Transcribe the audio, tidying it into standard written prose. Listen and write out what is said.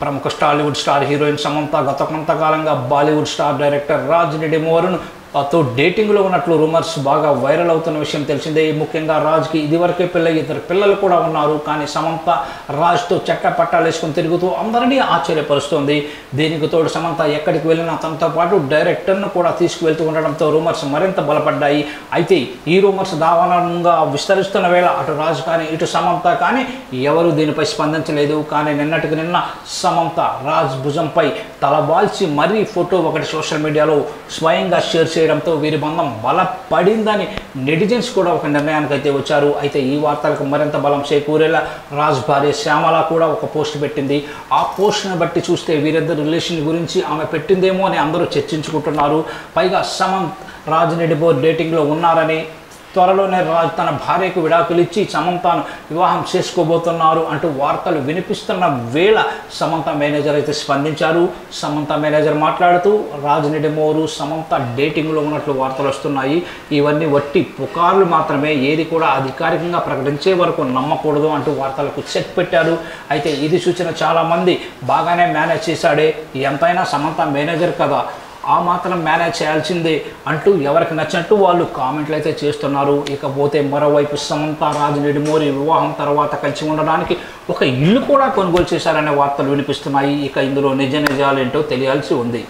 ప్రముఖ Tollywood star heroine Samantha గత కొంతకాలంగా బాలీవుడ్ స్టార్ డైరెక్టర్ రాజ్ నిడిమోరును తో డేటింగ్లో ఉన్నట్లు రూమర్స్ బాగా వైరల్ అవుతున్న విషయం తెలిసిందే. ముఖ్యంగా రాజ్కి ఇదివరకే పెళ్ళై ఇద్దరు పిల్లలు కూడా ఉన్నారు. కానీ సమంత రాజ్తో చెట్ట పట్టాలు వేసుకొని తిరుగుతూ అందరినీ ఆశ్చర్యపరుస్తోంది. దీనికి తోడు సమంత ఎక్కడికి వెళ్ళినా తనతో పాటు డైరెక్టర్ను కూడా తీసుకువెళ్తూ ఉండడంతో రూమర్స్ మరింత బలపడ్డాయి. అయితే ఈ రూమర్స్ దావానంగా విస్తరిస్తున్న వేళ అటు రాజ్ కానీ ఇటు సమంత కానీ ఎవరు దీనిపై స్పందించలేదు. కానీ నిన్నటికి నిన్న సమంత రాజ్ భుజంపై తలబాల్చి మరీ ఫోటో ఒకటి సోషల్ మీడియాలో స్వయంగా షేర్ చేయడంతో వీరి బంధం బలపడిందని నెటిజన్స్ కూడా ఒక నిర్ణయానికి అయితే వచ్చారు. అయితే ఈ వార్తలకు మరింత బలం చేకూరేలా రాజ్ భార్య శ్యామల కూడా ఒక పోస్ట్ పెట్టింది. ఆ పోస్ట్ని బట్టి చూస్తే వీరిద్దరు రిలేషన్ గురించి ఆమె పెట్టిందేమో అని అందరూ చర్చించుకుంటున్నారు. పైగా సమంత్ రాజ్ నిడిమోర్ డేటింగ్లో ఉన్నారని, త్వరలోనే రాజ్ తన భార్యకు విడాకులు ఇచ్చి సమంతను వివాహం చేసుకోబోతున్నారు అంటూ వార్తలు వినిపిస్తున్న వేళ సమంత మేనేజర్ అయితే స్పందించారు. సమంత మేనేజర్ మాట్లాడుతూ రాజ్ నిడిమోరు సమంత డేటింగ్లో ఉన్నట్లు వార్తలు వస్తున్నాయి. ఇవన్నీ వట్టి పుకార్లు మాత్రమే, ఏది కూడా అధికారికంగా ప్రకటించే వరకు నమ్మకూడదు అంటూ వార్తలకు చెక్ పెట్టారు. అయితే ఇది చూసిన చాలామంది బాగానే మేనేజ్ చేశాడే, ఎంతైనా సమంత మేనేజర్ కదా, ఆ మాత్రం మేనేజ్ చేయాల్సిందే అంటూ ఎవరికి నచ్చినట్టు వాళ్ళు కామెంట్లు అయితే చేస్తున్నారు. ఇకపోతే మరోవైపు సమంత రాజ్ నిడిమోరి వివాహం తర్వాత కలిసి ఉండడానికి ఒక ఇల్లు కూడా కొనుగోలు చేశారనే వార్తలు వినిపిస్తున్నాయి. ఇక ఇందులో నిజాలేంటో తెలియాల్సి ఉంది.